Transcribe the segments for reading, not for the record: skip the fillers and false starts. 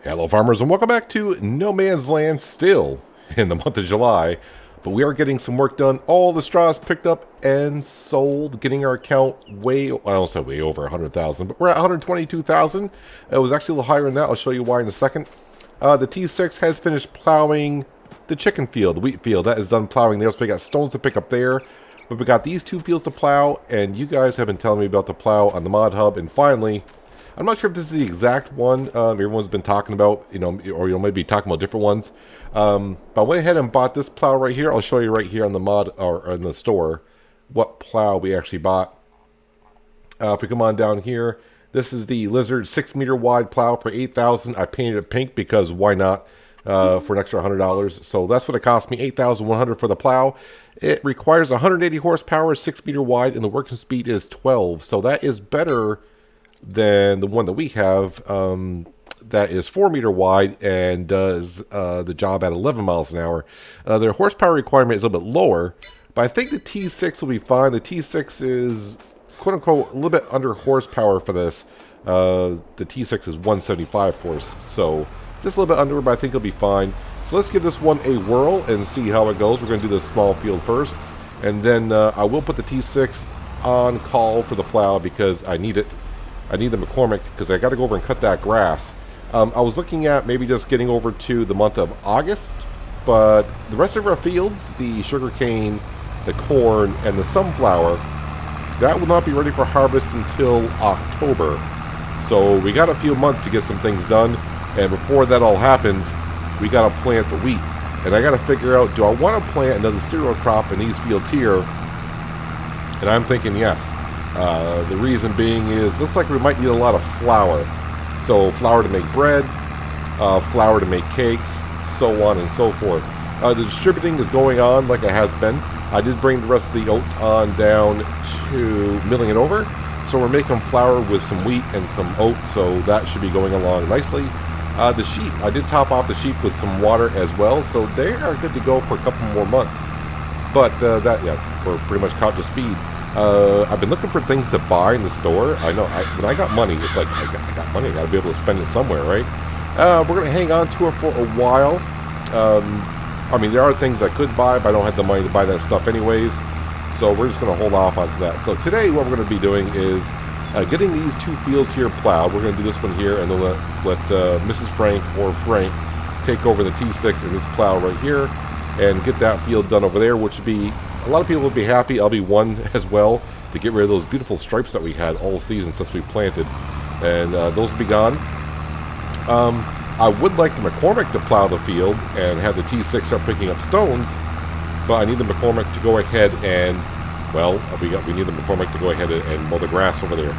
Hello farmers and welcome back to No Man's Land, still in the month of July, but we are getting some work done. All the straws picked up and sold, getting our account way, I don't say way over 100,000, but we're at 122,000. It was actually a little higher than that. I'll show you why in a second. The T6 has finished plowing the chicken field, the wheat field. That is done plowing there, so we got stones to pick up there. But we got these two fields to plow, and you guys have been telling me about the plow on the mod hub, and finally, I'm not sure if this is the exact one everyone's been talking about, or maybe talking about different ones. But I went ahead and bought this plow right here. I'll show you right here on the mod or in the store what plow we actually bought. If we come on down here, this is the Lizard 6-meter wide plow for $8,000. I painted it pink because why not? For an extra $100. So that's what it cost me, $8,100 for the plow. It requires 180 horsepower, 6-meter wide, and the working speed is 12. So that is better than the one that we have that is 4-meter wide and does the job at 11 miles an hour. Their horsepower requirement is a little bit lower, but I think the T6 will be fine. The T6 is, quote-unquote, a little bit under horsepower for this. The T6 is 175 horse, so just a little bit under, but I think it'll be fine. So let's give this one a whirl and see how it goes. We're going to do this small field first, and then I will put the T6 on call for the plow because I need it. I need the McCormick because I got to go over and cut that grass. I was looking at maybe just getting over to the month of August, but the rest of our fields, the sugarcane, the corn, and the sunflower, that will not be ready for harvest until October. So we got a few months to get some things done, and before that all happens, we got to plant the wheat. And I got to figure out, do I want to plant another cereal crop in these fields here? And I'm thinking yes. The reason being is, looks like we might need a lot of flour. So flour to make bread, flour to make cakes, so on and so forth. The distributing is going on like it has been. I did bring the rest of the oats on down to milling it over. So we're making flour with some wheat and some oats, so that should be going along nicely. The sheep, I did top off the sheep with some water as well, so they are good to go for a couple more months. But we're pretty much caught to speed. I've been looking for things to buy in the store. I know when I got money, it's like I got money. I got to be able to spend it somewhere, right? We're going to hang on to it for a while. I mean, there are things I could buy, but I don't have the money to buy that stuff anyways. So we're just going to hold off onto that. So today what we're going to be doing is getting these two fields here plowed. We're going to do this one here, and then let Mrs. Frank or Frank take over the T6 and this plow right here and get that field done over there, which would be, a lot of people will be happy. I'll be one as well, to get rid of those beautiful stripes that we had all season since we planted. And those will be gone. I would like the McCormick to plow the field and have the T6 start picking up stones, but I need the McCormick to go ahead and, well, we need the McCormick to go ahead and mow the grass over there.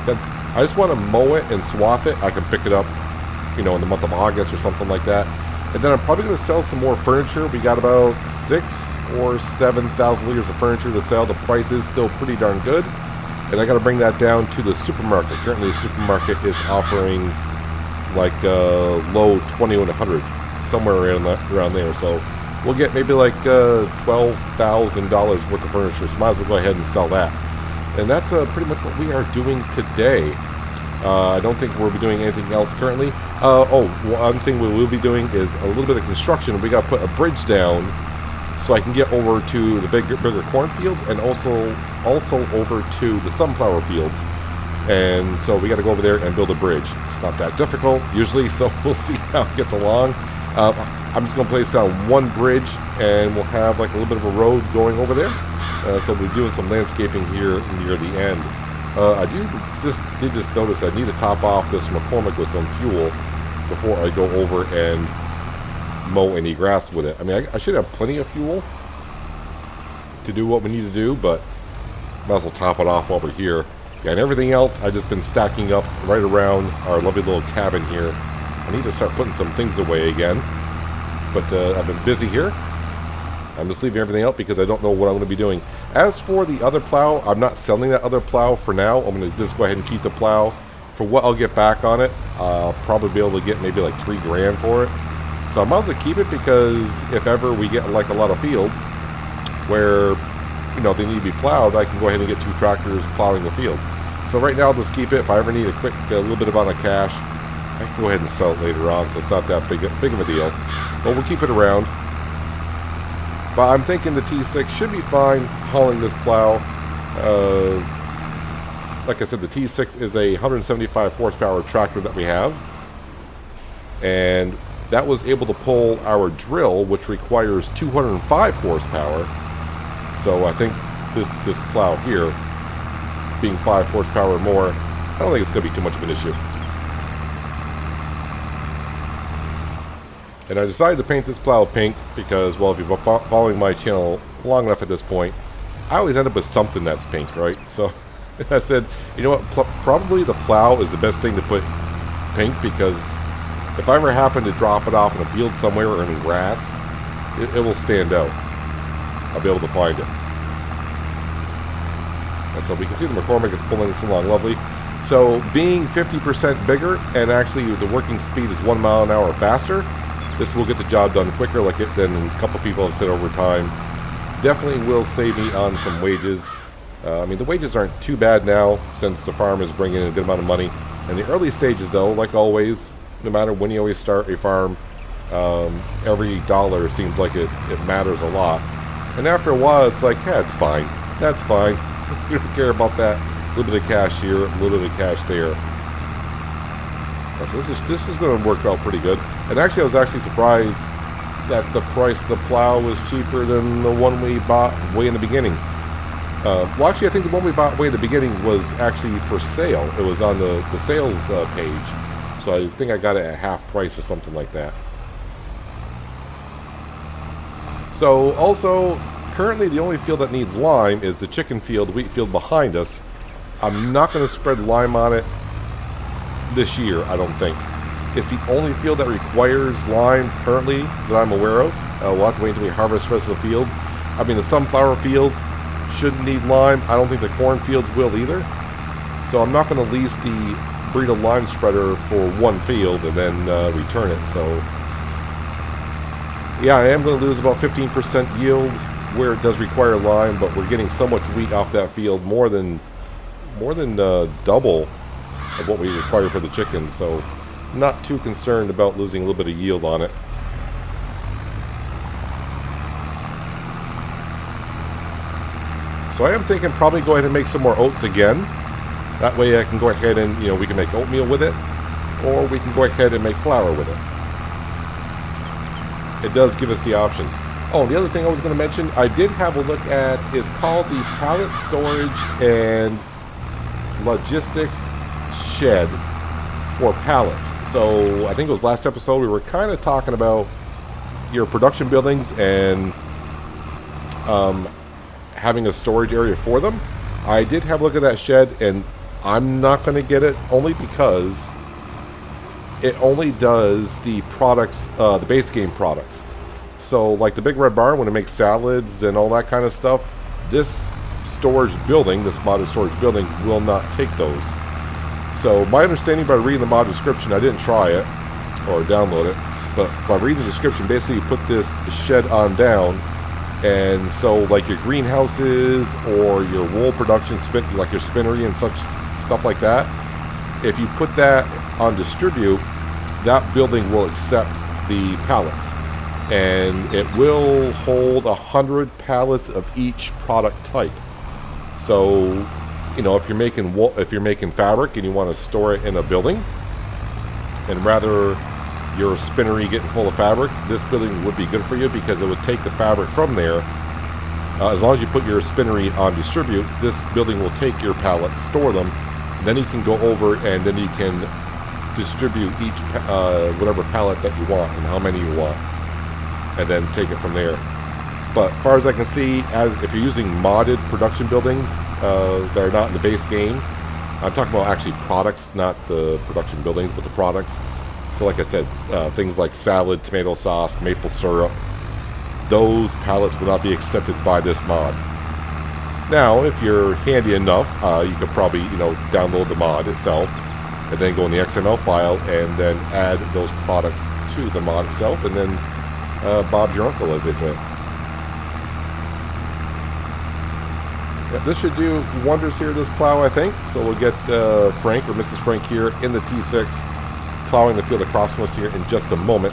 I just want to mow it and swath it. I can pick it up, in the month of August or something like that. And then I'm probably going to sell some more furniture. We got about 6,000 or 7,000 liters of furniture to sell. The price is still pretty darn good. And I got to bring that down to the supermarket. Currently, the supermarket is offering like low 2,100, somewhere around there. So we'll get maybe like $12,000 worth of furniture. So might as well go ahead and sell that. And that's pretty much what we are doing today. I don't think we'll be doing anything else currently. One thing we will be doing is a little bit of construction. We got to put a bridge down so I can get over to the bigger cornfield and also over to the sunflower fields. And so we got to go over there and build a bridge. It's not that difficult usually, so we'll see how it gets along. I'm just going to place down one bridge, and we'll have like a little bit of a road going over there. So we're doing some landscaping here near the end. I did just notice I need to top off this McCormick with some fuel before I go over and mow any grass with it. I mean, I should have plenty of fuel to do what we need to do, but might as well top it off while we're here. Yeah, and everything else I've just been stacking up right around our lovely little cabin here. I need to start putting some things away again, but I've been busy here. I'm just leaving everything out because I don't know what I'm going to be doing. As for the other plow, I'm not selling that other plow for now. I'm going to just go ahead and keep the plow. For what I'll get back on it, I'll probably be able to get maybe like $3,000 for it. So I might as well keep it because if ever we get like a lot of fields where, they need to be plowed, I can go ahead and get 2 tractors plowing the field. So right now I'll just keep it. If I ever need a little bit amount of cash, I can go ahead and sell it later on, so it's not that big of a deal. But we'll keep it around. But I'm thinking the T6 should be fine hauling this plow. Like I said, the T6 is a 175 horsepower tractor that we have. And that was able to pull our drill, which requires 205 horsepower. So I think this plow here, being 5 horsepower more, I don't think it's going to be too much of an issue. And I decided to paint this plow pink because, well, if you've been following my channel long enough at this point, I always end up with something that's pink, right? So I said, you know what, probably the plow is the best thing to put pink, because if I ever happen to drop it off in a field somewhere or in grass, it will stand out. I'll be able to find it. And so we can see the McCormick is pulling this along lovely. So being 50% bigger, and actually the working speed is 1 mile an hour faster, this will get the job done quicker, like it than a couple people have said over time. Definitely will save me on some wages. I mean, the wages aren't too bad now, since the farm is bringing in a good amount of money. In the early stages, though, like always, no matter when you always start a farm, every dollar seems like it matters a lot. And after a while, it's like, yeah, it's fine. That's fine. We don't care about that. A little bit of cash here, a little bit of cash there. So this is going to work out pretty good. And actually, I was actually surprised that the price of the plow was cheaper than the one we bought way in the beginning. Well, actually, I think the one we bought way in the beginning was actually for sale. It was on the sales page. So I think I got it at half price or something like that. So also, currently the only field that needs lime is the chicken field, wheat field behind us. I'm not going to spread lime on it this year, I don't think. It's the only field that requires lime currently that I'm aware of. We'll have to wait until we harvest the rest of the fields. I mean, the sunflower fields shouldn't need lime. I don't think the corn fields will either. So I'm not going to lease the breed of lime spreader for one field and then return it. So yeah, I am going to lose about 15% yield where it does require lime, but we're getting so much wheat off that field, more than double of what we require for the chickens. So not too concerned about losing a little bit of yield on it. So I am thinking probably go ahead and make some more oats again. That way I can go ahead and, you know, we can make oatmeal with it, or we can go ahead and make flour with it. It does give us the option. Oh, the other thing I was going to mention, I did have a look at, is called the Pallet Storage and Logistics Shed for pallets. So I think it was last episode we were kind of talking about your production buildings and having a storage area for them. I did have a look at that shed, and I'm not going to get it only because it only does the products, the base game products. So like the Big Red Barn, when it makes salads and all that kind of stuff, this storage building, this modded storage building, will not take those. So my understanding by reading the mod description, I didn't try it or download it, but by reading the description, basically you put this shed on down, and so like your greenhouses or your wool production, like your spinnery and such stuff like that, if you put that on distribute, that building will accept the pallets, and it will hold 100 pallets of each product type. So, you know, if you're making wool, if you're making fabric and you want to store it in a building, and rather your spinnery getting full of fabric, this building would be good for you because it would take the fabric from there. As long as you put your spinnery on distribute, this building will take your pallets, store them, then you can go over and then you can distribute each whatever pallet that you want and how many you want, and then take it from there. But as far as I can see, if you're using modded production buildings that are not in the base game, I'm talking about actually products, not the production buildings, but the products. So like I said, things like salad, tomato sauce, maple syrup, those pallets will not be accepted by this mod. Now, if you're handy enough, you could probably, you know, download the mod itself and then go in the XML file and then add those products to the mod itself, and then Bob's your uncle, as they say. Yeah, this should do wonders here, this plow, I think. So we'll get Frank or Mrs. Frank here in the T6 plowing the field across from us here in just a moment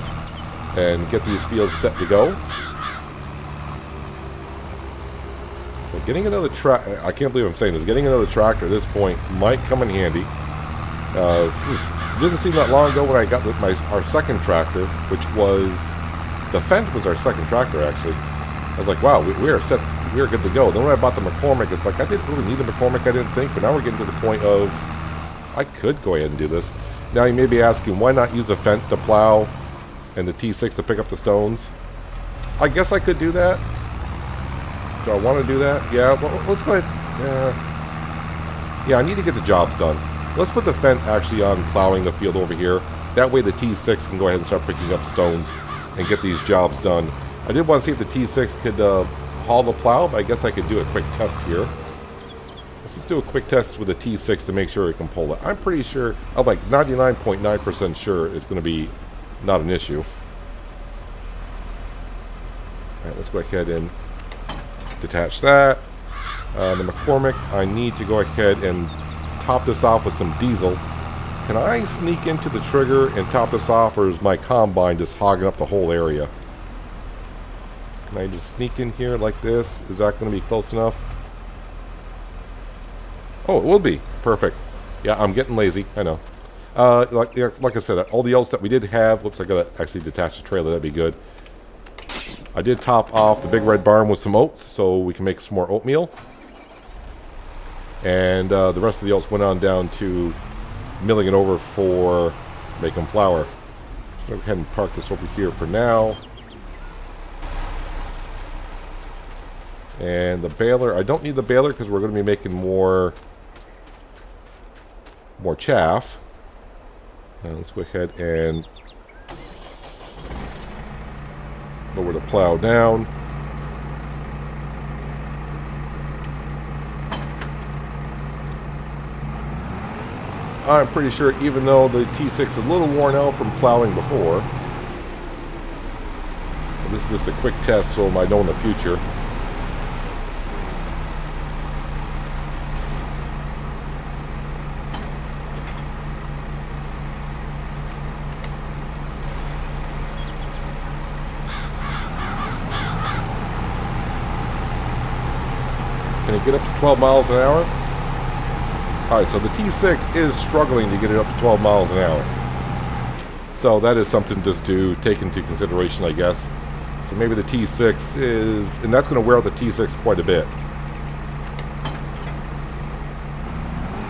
and get these fields set to go. But getting another I can't believe I'm saying this. Getting another tractor at this point might come in handy. It doesn't seem that long ago when I got our second tractor, which was the Fendt was our second tractor actually. I was like, wow, we are set, we are good to go. Then when I bought the McCormick, it's like I didn't really need the McCormick, I didn't think, but now we're getting to the point of I could go ahead and do this. Now you may be asking, why not use a Fendt to plow and the T6 to pick up the stones? I guess I could do that. Do I want to do that? Yeah, well, let's go ahead. Yeah, I need to get the jobs done. Let's put the Fendt actually on plowing the field over here. That way the T6 can go ahead and start picking up stones and get these jobs done. I did want to see if the T6 could haul the plow, but I guess I could do a quick test here. Let's just do a quick test with the T6 to make sure it can pull it. I'm pretty sure, I'm like 99.9% sure it's going to be not an issue. Alright, let's go ahead and detach that. The McCormick, I need to go ahead and top this off with some diesel. Can I sneak into the trigger and top this off, or is my combine just hogging up the whole area? Can I just sneak in here like this? Is that going to be close enough? Oh, it will be. Perfect. Yeah, I'm getting lazy. I know. Like I said, all the oats that we did have... Whoops, I got to actually detach the trailer. That'd be good. I did top off the big red barn with some oats, so we can make some more oatmeal. And the rest of the oats went on down to milling it over for making flour. So go ahead and park this over here for now. And the baler, I don't need the baler because we're going to be making more chaff. Let's go ahead and lower the plow down. I'm pretty sure, even though the T6 is a little worn out from plowing before, this is just a quick test so I know in the future. Can it get up to 12 miles an hour? Alright, so the T6 is struggling to get it up to 12 miles an hour. So that is something just to take into consideration, I guess. So maybe the T6 is... And that's going to wear out the T6 quite a bit.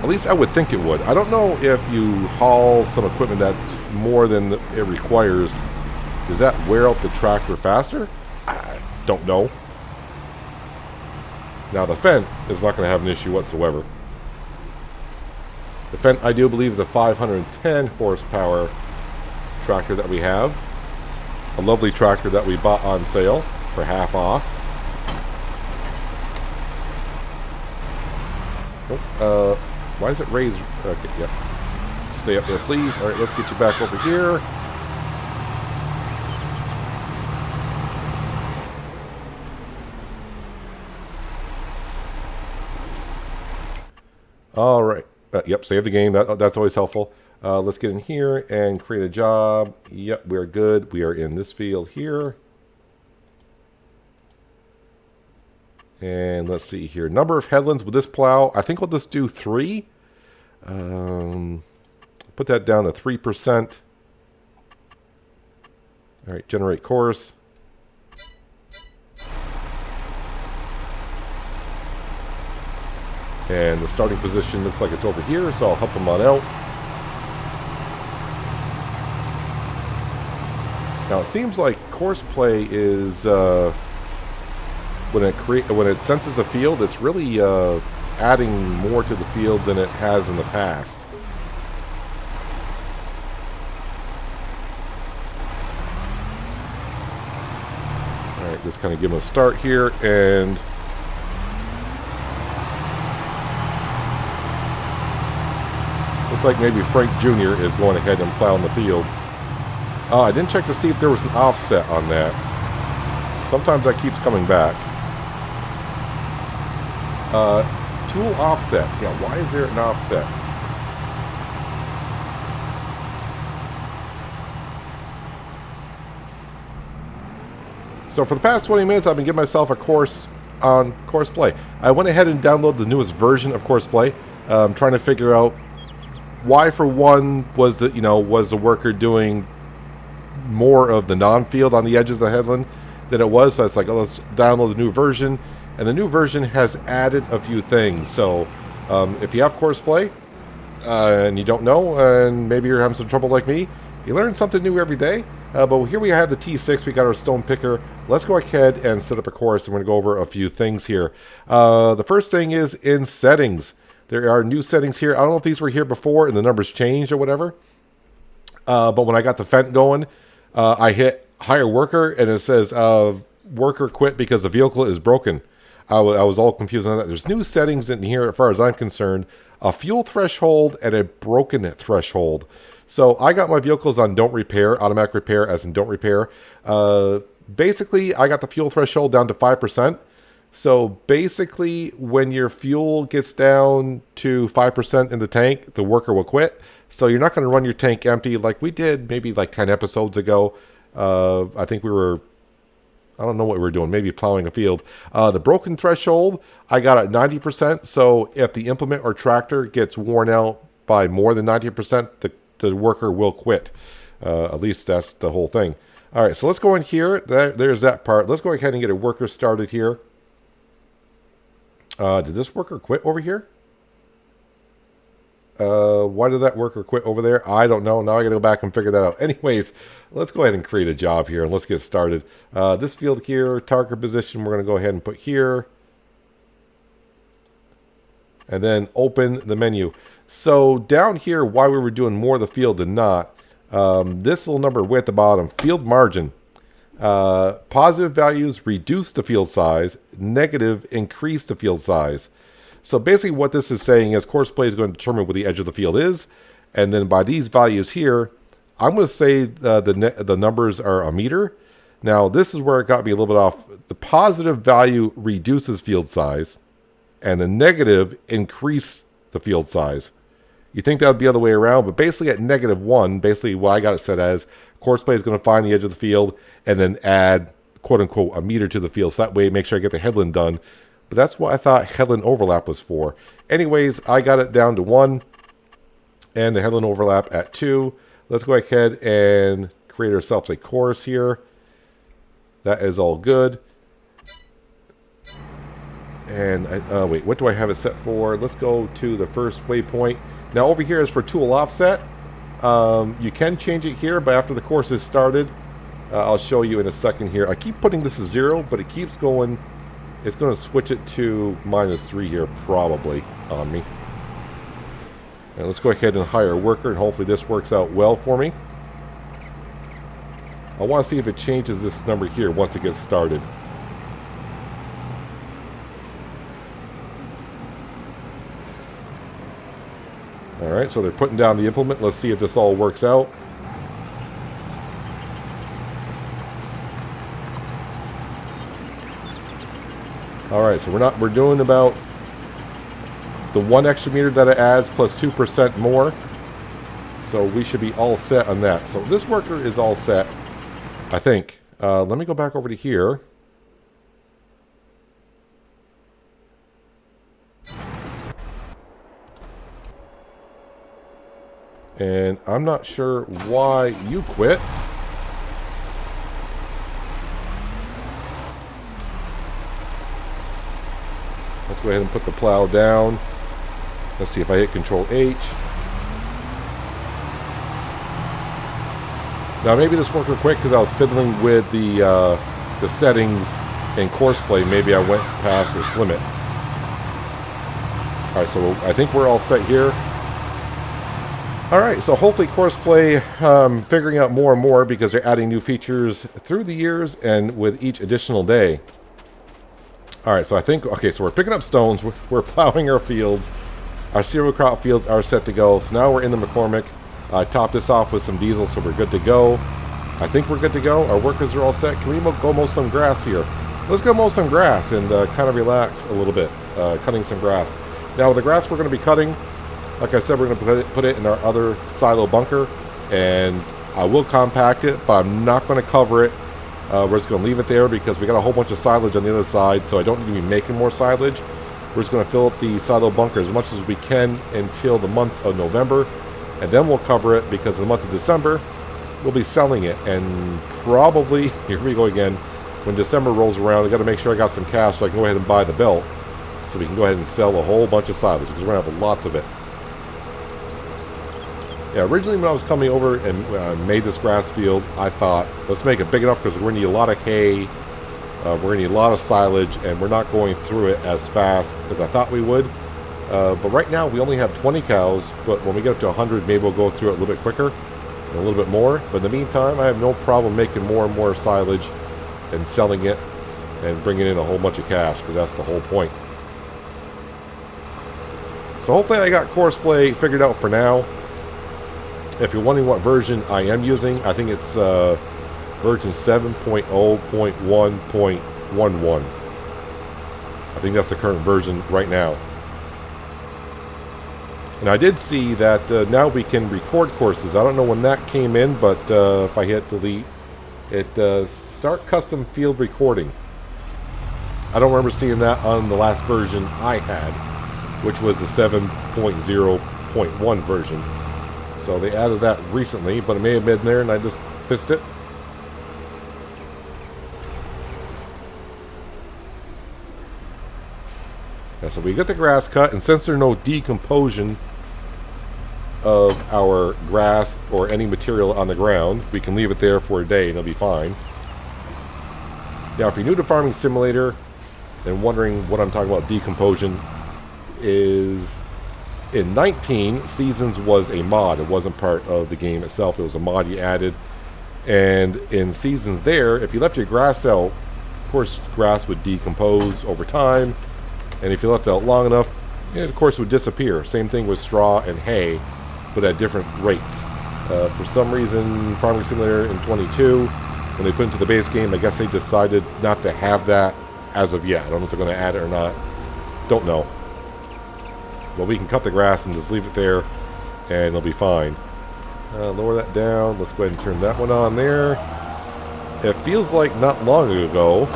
At least I would think it would. I don't know if you haul some equipment that's more than it requires. Does that wear out the tractor faster? I don't know. Now the Fendt is not going to have an issue whatsoever. The Fendt, I do believe, is a 510 horsepower tractor that we have. A lovely tractor that we bought on sale for half off. Oh, why does it raise? Okay, yeah. Stay up there, please. All right, let's get you back over here. All right. Yep, save the game. That's always helpful. Let's get in here and create a job. Yep, we're good. We are in this field here. And let's see here. Number of headlands with this plow. I think we'll just do 3. Put that down to 3%. All right, generate course. And the starting position looks like it's over here, so I'll help them on out. Now it seems like Courseplay is when it senses a field, it's really adding more to the field than it has in the past. All right, just kind of give them a start here, and looks like maybe Frank Jr. is going ahead and plowing the field. I didn't check to see if there was an offset on that. Sometimes that keeps coming back. Tool offset. Yeah, why is there an offset? So for the past 20 minutes, I've been giving myself a course on Courseplay. I went ahead and downloaded the newest version of Courseplay. Trying to figure out why, for one, was the worker doing more of the non-field on the edges of the headland than it was. So it's like, oh, let's download the new version, and the new version has added a few things. So if you have Courseplay and you don't know, and maybe you're having some trouble like me, you learn something new every day. But here we have the T6. We got our stone picker. Let's go ahead and set up a course. I'm going to go over a few things here. The first thing is in settings. There are new settings here. I don't know if these were here before and the numbers changed or whatever. But when I got the Fent going, I hit hire worker, and it says worker quit because the vehicle is broken. I was all confused on that. There's new settings in here as far as I'm concerned. A fuel threshold and a broken threshold. So I got my vehicles on don't repair, automatic repair as in don't repair. Basically, I got the fuel threshold down to 5%. So basically, when your fuel gets down to 5% in the tank, the worker will quit. So you're not going to run your tank empty like we did maybe like 10 episodes ago. I think I don't know what we were doing, maybe plowing a field. The broken threshold, I got at 90%. So if the implement or tractor gets worn out by more than 90%, the worker will quit. At least that's the whole thing. All right, so let's go in here. There's that part. Let's go ahead and get a worker started here. Did this worker quit over here? Why did that worker quit over there? I don't know. Now I got to go back and figure that out. Anyways, let's go ahead and create a job here and let's get started. This field here, target position, we're going to go ahead and put here. And then open the menu. So down here, why we were doing more of the field than not, this little number way at the bottom, field margin. Positive values reduce the field size, negative increase the field size. So basically what this is saying is Courseplay is going to determine where the edge of the field is, and then by these values here, I'm going to say the numbers are a meter. Now this is where it got me a little bit off. The positive value reduces field size, and the negative increase the field size. You think that would be the other way around, but basically at -1, basically what I got it set as, Courseplay is going to find the edge of the field and then add, quote unquote, a meter to the field. So that way, make sure I get the headland done. But that's what I thought headland overlap was for. Anyways, I got it down to 1 and the headland overlap at 2. Let's go ahead and create ourselves a course here. That is all good. And wait, what do I have it set for? Let's go to the first waypoint. Now over here is for tool offset. You can change it here, but after the course is started, I'll show you in a second here. I keep putting this as 0, but it keeps going. It's going to switch it to -3 here probably on me. And let's go ahead and hire a worker, and hopefully this works out well for me. I want to see if it changes this number here once it gets started. Alright, so they're putting down the implement. Let's see if this all works out. Alright, so we're doing about the 1 extra meter that it adds plus 2% more. So we should be all set on that. So this worker is all set, I think. Let me go back over to here. And I'm not sure why you quit. Let's go ahead and put the plow down. Let's see if I hit Control H. Now maybe this worker quit because I was fiddling with the settings in Courseplay. Maybe I went past this limit. All right, so I think we're all set here. Alright, so hopefully Courseplay figuring out more and more because they're adding new features through the years and with each additional day. Alright, so I think, okay, so we're picking up stones, we're plowing our fields, our cereal crop fields are set to go, so now we're in the McCormick. I topped this off with some diesel, so we're good to go. I think we're good to go, our workers are all set. Can we go mow some grass here? Let's go mow some grass and kind of relax a little bit, cutting some grass. Now the grass we're going to be cutting, like I said, we're going to put it in our other silo bunker, and I will compact it, but I'm not going to cover it We're just going to leave it there because we got a whole bunch of silage on the other side, so I don't need to be making more silage. We're just going to fill up the silo bunker as much as we can until the month of November, and then we'll cover it because in the month of December, we'll be selling it. And probably, here we go again, when December rolls around, I got to make sure I got some cash so I can go ahead and buy the belt so we can go ahead and sell a whole bunch of silage because we're going to have lots of it. Yeah, originally when I was coming over and made this grass field, I thought, let's make it big enough because we're going to need a lot of hay, we're going to need a lot of silage, and we're not going through it as fast as I thought we would. But right now we only have 20 cows, but when we get up to 100, maybe we'll go through it a little bit quicker, and a little bit more. But in the meantime, I have no problem making more and more silage and selling it and bringing in a whole bunch of cash because that's the whole point. So hopefully I got Courseplay figured out for now. If you're wondering what version I am using, I think it's version 7.0.1.11. I think that's the current version right now. And I did see that now we can record courses. I don't know when that came in, but if I hit delete, it does start custom field recording. I don't remember seeing that on the last version I had, which was the 7.0.1 version. So they added that recently, but it may have been there and I just missed it. Yeah, so we get the grass cut, and since there's no decomposition of our grass or any material on the ground, we can leave it there for a day and it'll be fine. Now, if you're new to Farming Simulator and wondering what I'm talking about decomposition, is in 19, Seasons was a mod. It wasn't part of the game itself. It was a mod you added. And in Seasons there, if you left your grass out, of course, grass would decompose over time. And if you left it out long enough, it, of course, would disappear. Same thing with straw and hay, but at different rates. For some reason, Farming Simulator in 22, when they put it into the base game, I guess they decided not to have that as of yet. I don't know if they're going to add it or not. Don't know. But we can cut the grass and just leave it there, and it'll be fine. Lower that down. Let's go ahead and turn that one on there. It feels like not long ago,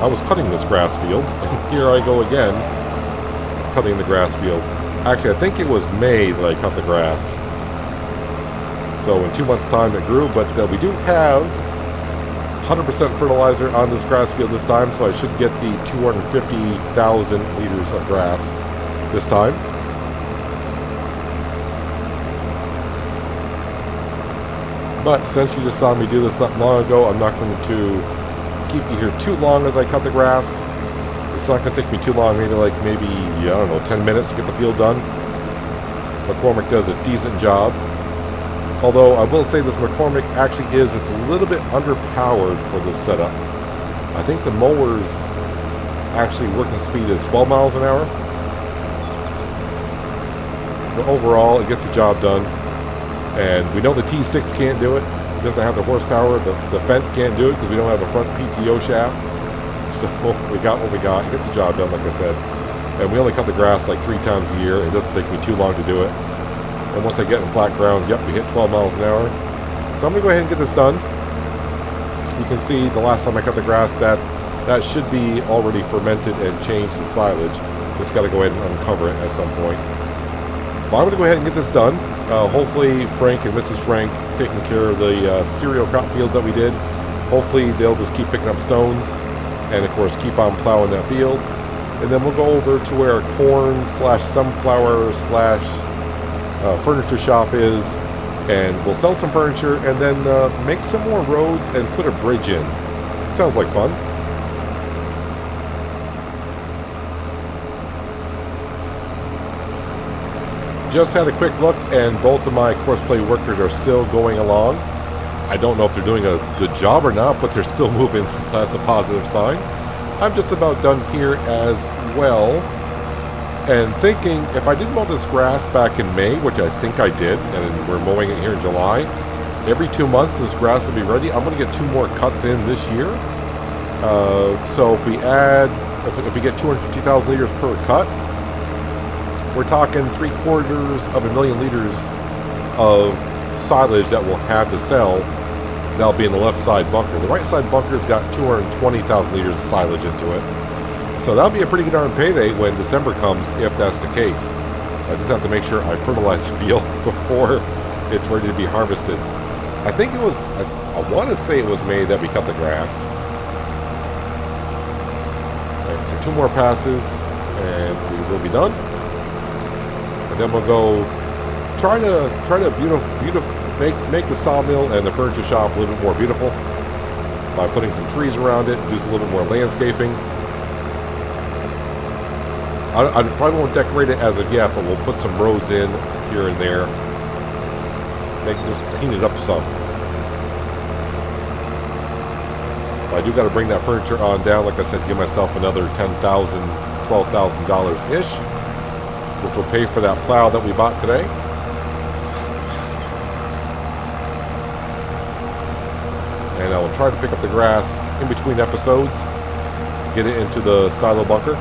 I was cutting this grass field, and here I go again, cutting the grass field. Actually, I think it was May that I cut the grass. So in 2 months' time it grew, but we do have 100% fertilizer on this grass field this time, so I should get the 250,000 liters of grass this time. But since you just saw me do this not long ago, I'm not going to keep you here too long as I cut the grass. It's not going to take me too long, maybe I don't know, 10 minutes to get the field done. McCormick does a decent job. Although I will say this McCormick actually it's a little bit underpowered for this setup. I think the mower's actually working speed is 12 miles an hour. But overall, it gets the job done. And we know the T6 can't do it. It doesn't have the horsepower. The Fent can't do it because we don't have a front PTO shaft. So we got what we got. It gets the job done, like I said. And we only cut the grass like 3 times a year. It doesn't take me too long to do it. And once I get in flat ground, yep, we hit 12 miles an hour. So I'm going to go ahead and get this done. You can see the last time I cut the grass, that should be already fermented and changed to silage. Just got to go ahead and uncover it at some point. But I'm going to go ahead and get this done. Hopefully Frank and Mrs. Frank taking care of the cereal crop fields that we did. Hopefully they'll just keep picking up stones and of course keep on plowing that field. And then we'll go over to where our corn / sunflower / furniture shop is, and we'll sell some furniture and then make some more roads and put a bridge in. Sounds like fun. Just had a quick look, and both of my Courseplay workers are still going along. I don't know if they're doing a good job or not, but they're still moving, so that's a positive sign. I'm just about done here as well, and thinking if I did mow this grass back in May, which I think I did, and we're mowing it here in July, every 2 months this grass will be ready. I'm going to get 2 more cuts in this year. So if we if we get 250,000 liters per cut, we're talking 3/4 of a million liters of silage that we'll have to sell That'll be in the left side bunker. The right side bunker's got 220,000 liters of silage into it. So that'll be a pretty good darn payday when December comes, if that's the case. I just have to make sure I fertilize the field before it's ready to be harvested. I think it was, I want to say it was May that we cut the grass. Alright, so 2 more passes and we will be done. And then we'll go try to make the sawmill and the furniture shop a little bit more beautiful by putting some trees around it, do a little bit more landscaping. I probably won't decorate it as of yet, but we'll put some roads in here and there. Just clean it up some. I do got to bring that furniture on down. Like I said, give myself another $10,000, $12,000-ish, which will pay for that plow that we bought today. And I will try to pick up the grass in between episodes, get it into the silo bunker.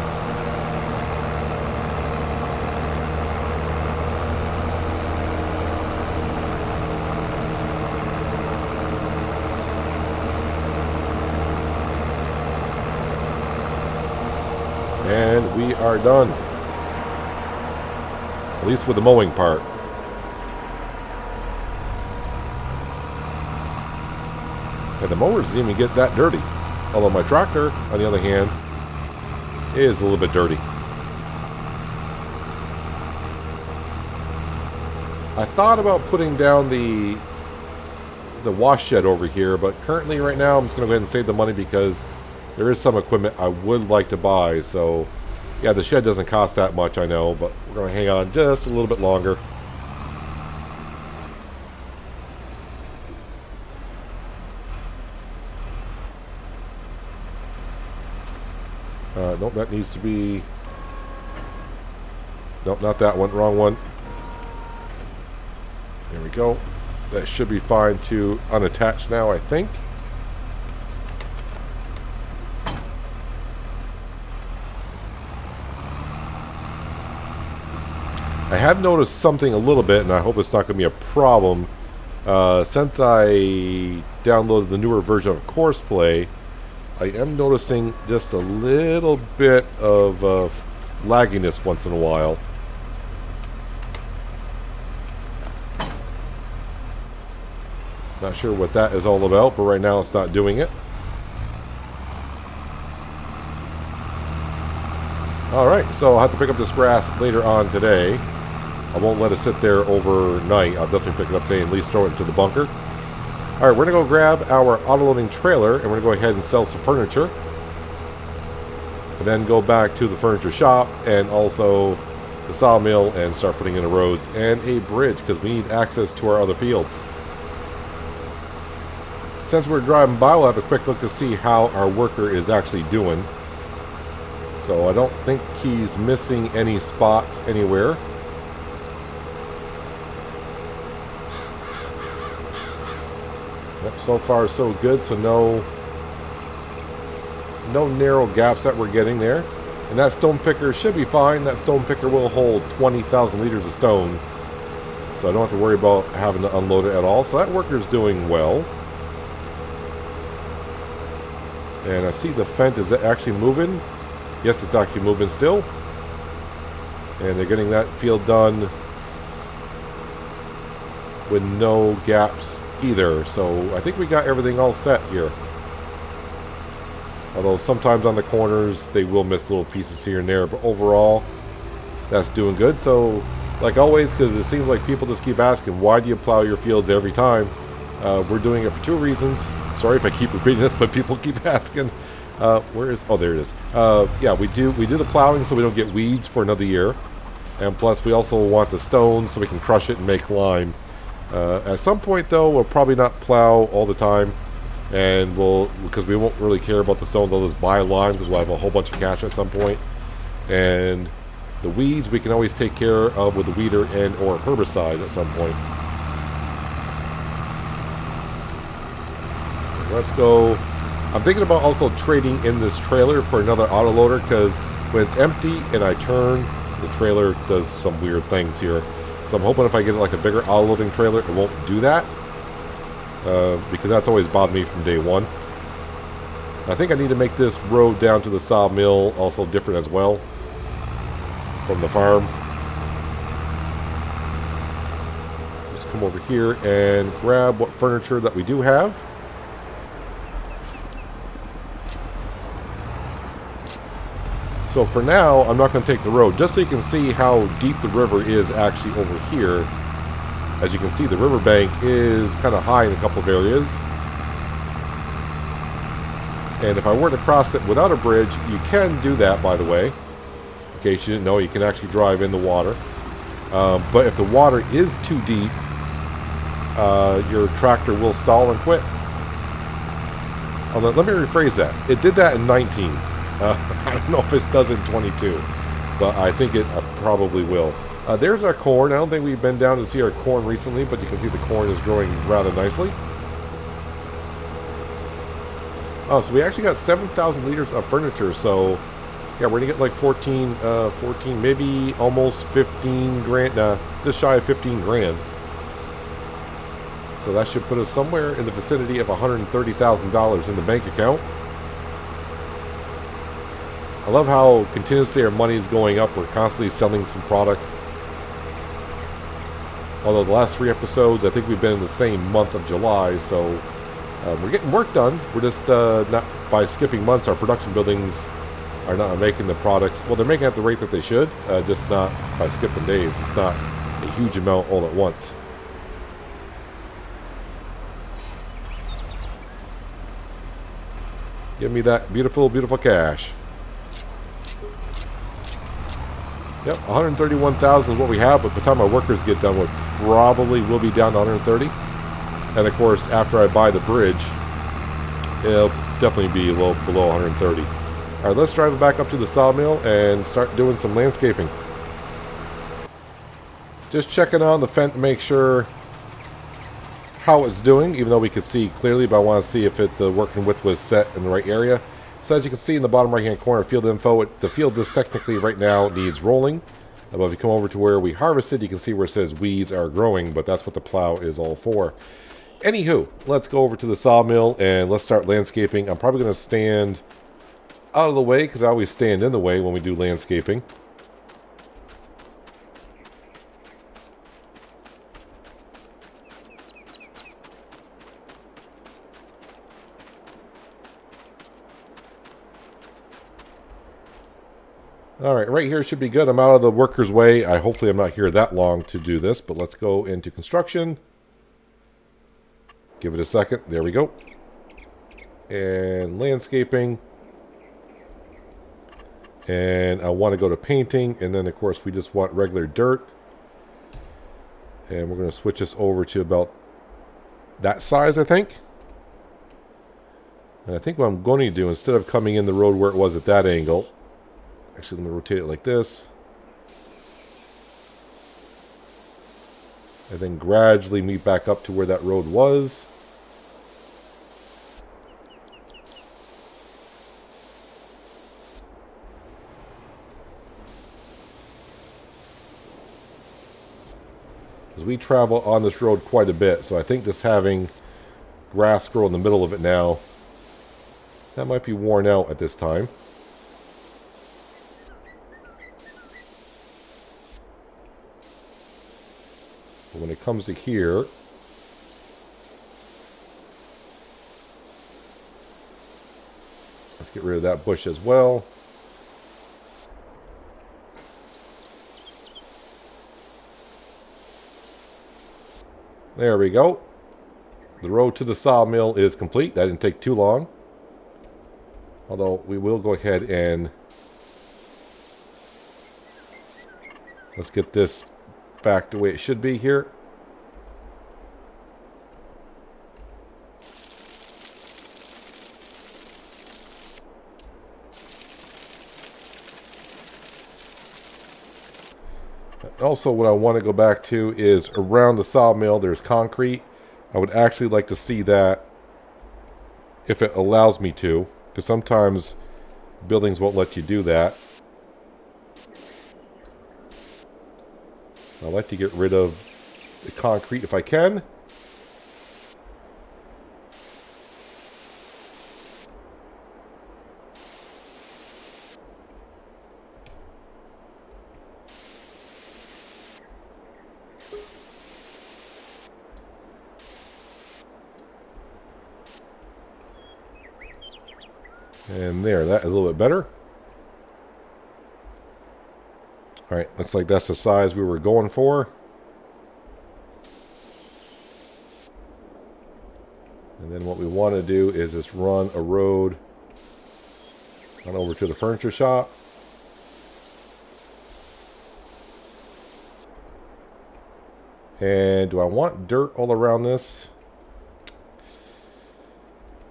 And we are done. At least with the mowing part. And the mowers didn't even get that dirty. Although my tractor, on the other hand, is a little bit dirty. I thought about putting down the wash shed over here, but currently right now I'm just going to go ahead and save the money because there is some equipment I would like to buy. So yeah, the shed doesn't cost that much, I know, but we're going to hang on just a little bit longer. Nope, that needs to be... Nope, not that one. Wrong one. There we go. That should be fine to unattach now, I think. I have noticed something a little bit, and I hope it's not going to be a problem. Since I downloaded the newer version of Courseplay, I am noticing just a little bit of lagginess once in a while. Not sure what that is all about, but right now it's not doing it. Alright, so I'll have to pick up this grass later on today. I won't let it sit there overnight. I'll definitely pick it up today and at least throw it into the bunker. Alright, we're going to go grab our auto-loading trailer and we're going to go ahead and sell some furniture. And then go back to the furniture shop and also the sawmill and start putting in the roads and a bridge because we need access to our other fields. Since we're driving by, we'll have a quick look to see how our worker is actually doing. So I don't think he's missing any spots anywhere. Yep, so far so good, so no narrow gaps that we're getting there. And that stone picker should be fine. That stone picker will hold 20,000 liters of stone. So I don't have to worry about having to unload it at all. So that worker's doing well. And I see the fence is actually moving. Yes, it's actually moving still. And they're getting that field done with no gaps either. So I think we got everything all set here. Although sometimes on the corners they will miss little pieces here and there, but overall that's doing good. So like always, because it seems like people just keep asking, why do you plow your fields every time? We're doing it for 2 reasons. Sorry if I keep repeating this, but people keep asking. Where is... Oh, there it is. Yeah, we do the plowing so we don't get weeds for another year. And plus, we also want the stone so we can crush it and make lime. At some point, though, we'll probably not plow all the time. And because we won't really care about the stones, I'll just buy lime because we'll have a whole bunch of cash at some point. And the weeds we can always take care of with the weeder and or herbicide at some point. Let's go. I'm thinking about also trading in this trailer for another autoloader because when it's empty and I turn, the trailer does some weird things here. So I'm hoping if I get like a bigger autoloading trailer, it won't do that. because that's always bothered me from day one. I think I need to make this road down to the sawmill also different as well from the farm. Just come over here and grab what furniture that we do have. So for now, I'm not going to take the road, just so you can see how deep the river is actually over here. As you can see, the riverbank is kind of high in a couple of areas. And if I were to cross it without a bridge, you can do that, by the way. In case you didn't know, you can actually drive in the water. But if the water is too deep, your tractor will stall and quit. Let me rephrase that. It did that in 19. I don't know if it does in 22, but I think it probably will. There's our corn. I don't think we've been down to see our corn recently, but you can see the corn is growing rather nicely. Oh, so we actually got 7,000 liters of furniture, so yeah, we're going to get like 14, maybe almost 15 grand, just shy of 15 grand. So that should put us somewhere in the vicinity of $130,000 in the bank account. I love how continuously our money is going up. We're constantly selling some products. Although the last 3 episodes, I think we've been in the same month of July, so we're getting work done. We're just not, by skipping months, our production buildings are not making the products. Well, they're making at the rate that they should, just not by skipping days. It's not a huge amount all at once. Give me that beautiful, beautiful cash. Yep, 131,000 is what we have, but by the time our workers get done, we probably will be down to 130. And of course, after I buy the bridge, it'll definitely be a little below 130. All right, let's drive it back up to the sawmill and start doing some landscaping. Just checking on the fence to make sure how it's doing, even though we could see clearly, but I want to see if the working width was set in the right area. So as you can see in the bottom right hand corner, field info, the field is technically right now needs rolling. But if you come over to where we harvested, you can see where it says weeds are growing, but that's what the plow is all for. Anywho, let's go over to the sawmill and let's start landscaping. I'm probably going to stand out of the way because I always stand in the way when we do landscaping. Alright, right here should be good. I'm out of the worker's way. Hopefully I'm not here that long to do this, but let's go into construction. Give it a second. There we go. And landscaping. And I want to go to painting. And then, of course, we just want regular dirt. And we're going to switch this over to about that size, I think. And I think what I'm going to do, instead of coming in the road where it was at that angle, actually, let me rotate it like this. And then gradually meet back up to where that road was. Because we travel on this road quite a bit, so I think just having grass grow in the middle of it now, that might be worn out at this time. But when it comes to here, let's get rid of that bush as well. There we go. The road to the sawmill is complete. That didn't take too long. Although we will go ahead and let's get this back the way it should be here. Also, what I want to go back to is around the sawmill there's concrete. I would actually like to see that if it allows me to, because sometimes buildings won't let you do that. I like to get rid of the concrete if I can. And there, that is a little bit better. Alright, looks like that's the size we were going for. And then what we want to do is just run a road on over to the furniture shop. And do I want dirt all around this?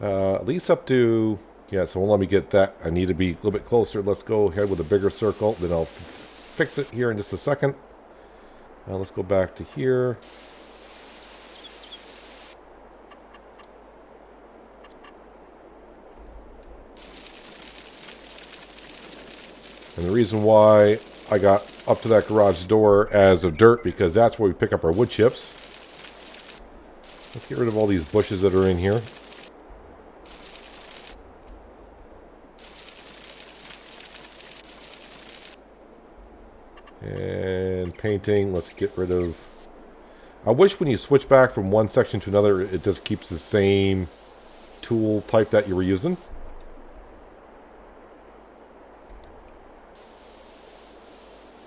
At least up to... Yeah, so let me get that. I need to be a little bit closer. Let's go ahead with a bigger circle. Then I'll fix it here in just a second. Let's go back to here. And the reason why I got up to that garage door as of dirt, because that's where we pick up our wood chips. Let's get rid of all these bushes that are in here. And painting, let's get rid of... I wish when you switch back from one section to another, it just keeps the same tool type that you were using.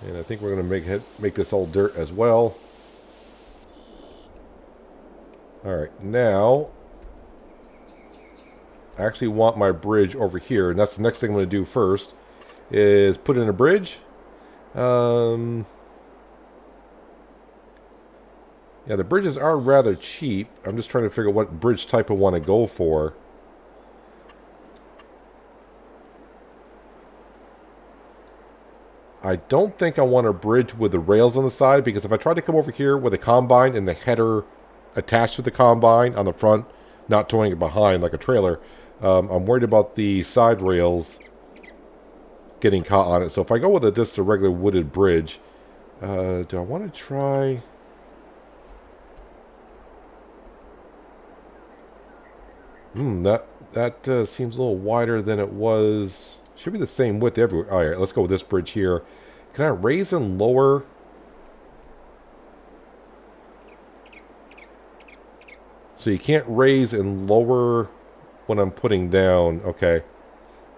And I think we're going to make this all dirt as well. Alright, now I actually want my bridge over here, and that's the next thing I'm going to do first, is put in a bridge. Yeah, the bridges are rather cheap. I'm just trying to figure out what bridge type I want to go for. I don't think I want a bridge with the rails on the side, because if I try to come over here with a combine and the header attached to the combine on the front, not towing it behind like a trailer, I'm worried about the side rails getting caught on it. So if I go with just a regular wooded bridge, do I want to try... That seems a little wider than it was. Should be the same width everywhere. All right, let's go with this bridge here. Can I raise and lower? So you can't raise and lower when I'm putting down. Okay.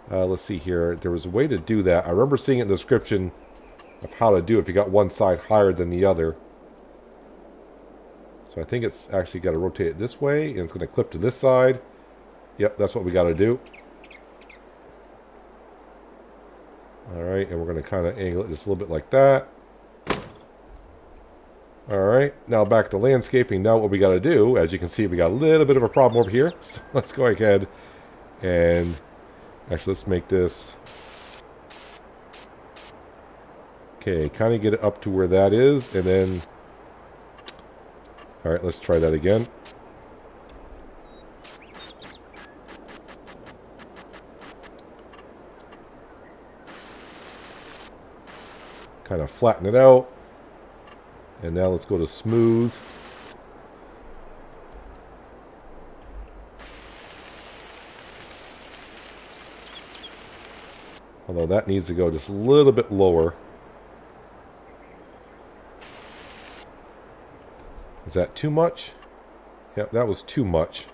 Let's see here. There was a way to do that. I remember seeing it in the description of how to do it if you got one side higher than the other. So I think it's actually got to rotate it this way, and it's going to clip to this side. Yep, that's what we got to do. Alright, and we're going to kind of angle it just a little bit like that. Alright, now back to landscaping. Now what we got to do, as you can see, we got a little bit of a problem over here. So let's go ahead and... Actually, let's make this... Okay, kind of get it up to where that is, and then... Alright, let's try that again. Kind of flatten it out. And now let's go to smooth. Although that needs to go just a little bit lower. Is that too much? Yep, that was too much.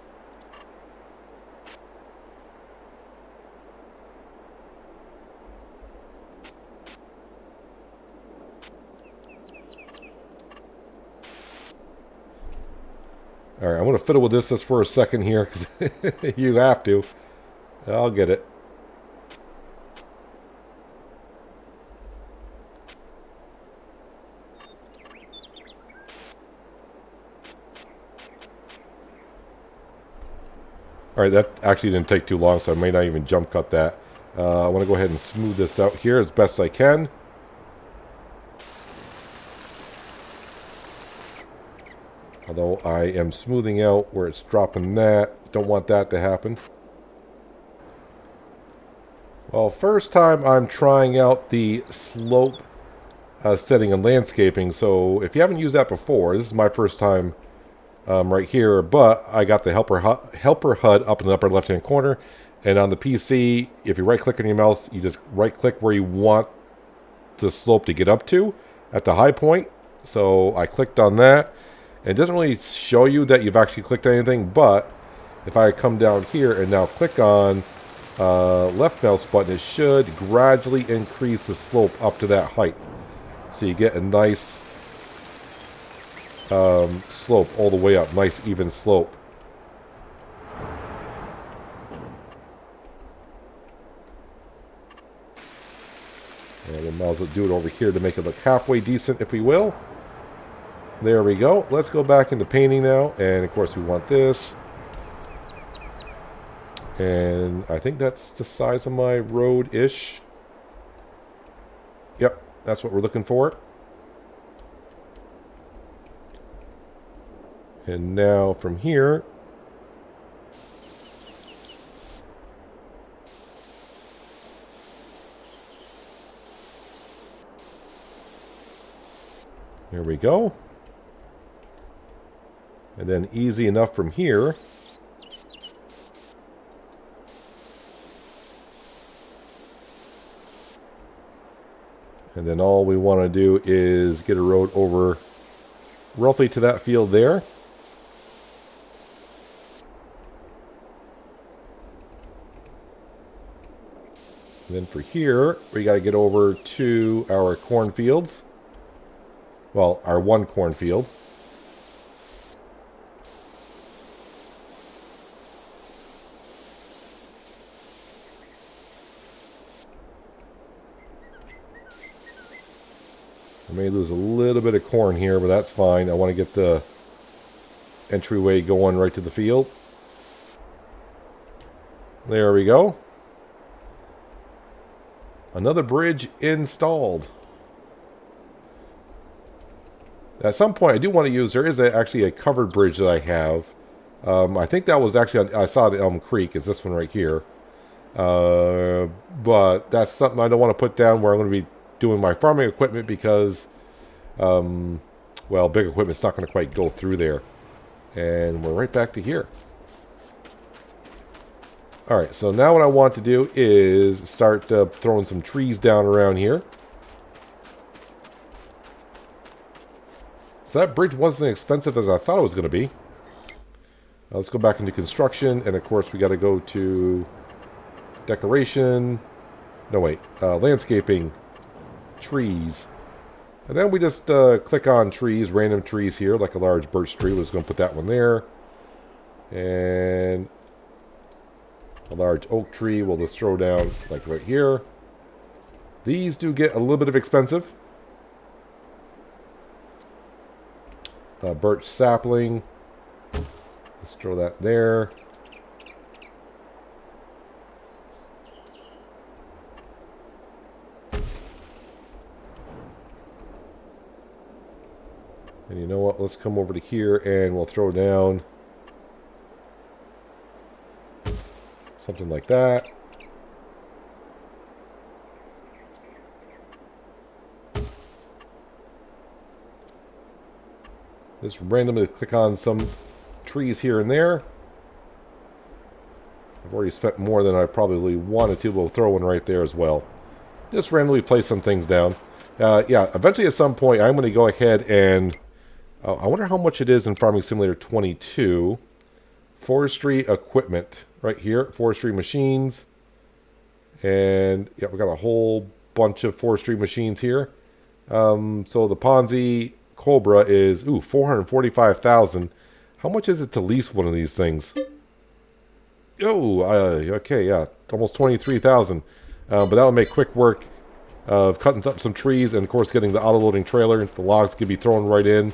Alright, I'm going to fiddle with this just for a second here, because you have to. I'll get it. Alright, that actually didn't take too long, so I may not even jump cut that. I want to go ahead and smooth this out here as best I can. Although I am smoothing out where it's dropping that. Don't want that to happen. Well, first time I'm trying out the slope setting in landscaping. So if you haven't used that before, this is my first time right here. But I got the helper HUD up in the upper left-hand corner. And on the PC, if you right-click on your mouse, you just right-click where you want the slope to get up to at the high point. So I clicked on that. It doesn't really show you that you've actually clicked anything, but if I come down here and now click on left mouse button, it should gradually increase the slope up to that height. So you get a nice slope all the way up. Nice even slope. And we might as well do it over here to make it look halfway decent, if we will. There we go. Let's go back into painting now. And of course we want this. And I think that's the size of my road-ish. Yep, that's what we're looking for. And now from here, there we go. And then easy enough from here. And then all we want to do is get a road over roughly to that field there. And then for here, we got to get over to our cornfields. Well, our one cornfield. I may lose a little bit of corn here, but that's fine. I want to get the entryway going right to the field. There we go. Another bridge installed. At some point, I do want to use, there is actually a covered bridge that I have. I think that was actually, I saw it at Elm Creek, is this one right here. But that's something I don't want to put down where I'm going to be doing my farming equipment because, well, big equipment's not going to quite go through there. And we're right back to here. Alright, so now what I want to do is start throwing some trees down around here. So that bridge wasn't as expensive as I thought it was going to be. Let's go back into construction, and of course we got to go to decoration. No, wait, landscaping. Trees. And then we just click on trees, random trees here, like a large birch tree. We're just going to put that one there. And a large oak tree we'll just throw down like right here. These do get a little bit of expensive. Birch sapling. Let's throw that there. And you know what? Let's come over to here and we'll throw down something like that. Just randomly click on some trees here and there. I've already spent more than I probably wanted to. We'll throw one right there as well. Just randomly place some things down. Yeah, eventually at some point I'm going to go ahead and I wonder how much it is in Farming Simulator 22. Forestry equipment right here. Forestry machines. And yeah, we got a whole bunch of forestry machines here. So the Ponzi Cobra is, ooh, 445,000. How much is it to lease one of these things? Oh, okay, yeah, almost 23,000. But that would make quick work of cutting up some trees and, of course, getting the auto-loading trailer. The logs can be thrown right in.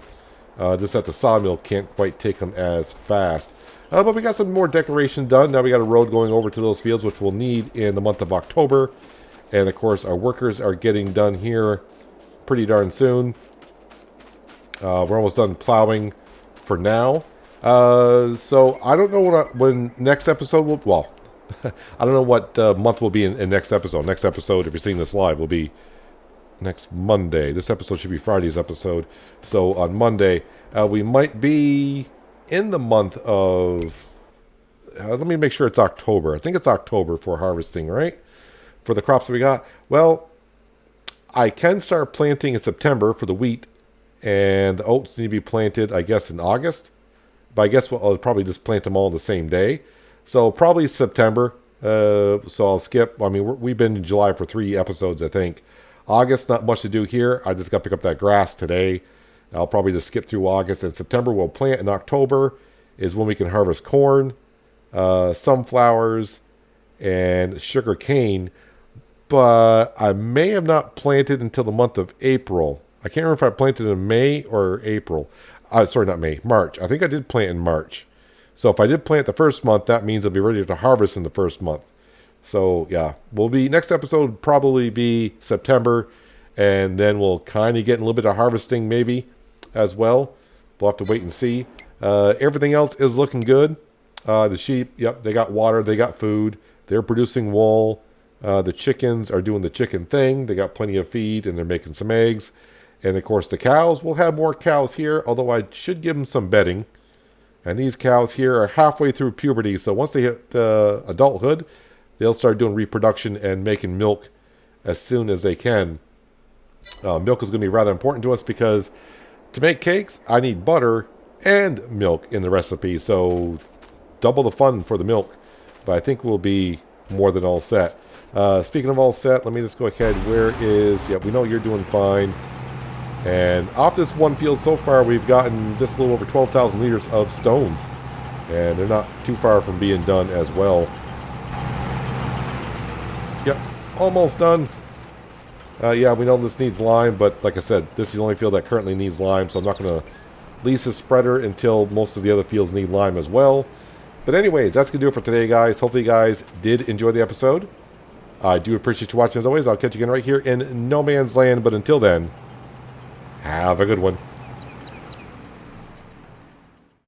Just that the sawmill can't quite take them as fast. But we got some more decoration done. Now we got a road going over to those fields, which we'll need in the month of October. And, of course, our workers are getting done here pretty darn soon. We're almost done plowing for now. So I don't know when next episode will... Well, I don't know what month will be in next episode. Next episode, if you're seeing this live, will be next Monday. This episode should be Friday's episode. So on Monday, we might be in the month of... let me make sure it's October. I think it's October for harvesting, right? For the crops that we got. Well, I can start planting in September for the wheat. And the oats need to be planted, I guess, in August. But I guess I'll probably just plant them all the same day. So probably September. So I'll skip. I mean, we've been in July for 3 episodes, I think. August, not much to do here. I just got to pick up that grass today. I'll probably just skip through August. And September, we'll plant. In October is when we can harvest corn, sunflowers, and sugar cane. But I may have not planted until the month of April. I can't remember if I planted in May or April. Sorry, not May, March. I think I did plant in March. So if I did plant the first month, that means I'll be ready to harvest in the first month. So yeah, next episode would probably be September, and then we'll kind of get a little bit of harvesting maybe as well. We'll have to wait and see. Everything else is looking good. The sheep, yep, they got water, they got food, they're producing wool. The chickens are doing the chicken thing. They got plenty of feed, and they're making some eggs. And of course, the cows, we'll have more cows here, although I should give them some bedding. And these cows here are halfway through puberty, so once they hit adulthood, they'll start doing reproduction and making milk as soon as they can. Milk is going to be rather important to us because to make cakes, I need butter and milk in the recipe, so double the fun for the milk. But I think we'll be more than all set. Speaking of all set, let me just go ahead. Where is... Yep, we know you're doing fine. And off this one field so far, we've gotten just a little over 12,000 liters of stones. And they're not too far from being done as well. Yep, almost done. Yeah, we know this needs lime, but like I said, this is the only field that currently needs lime, so I'm not going to lease the spreader until most of the other fields need lime as well. But anyways, that's going to do it for today, guys. Hopefully you guys did enjoy the episode. I do appreciate you watching as always. I'll catch you again right here in No Man's Land, but until then, have a good one.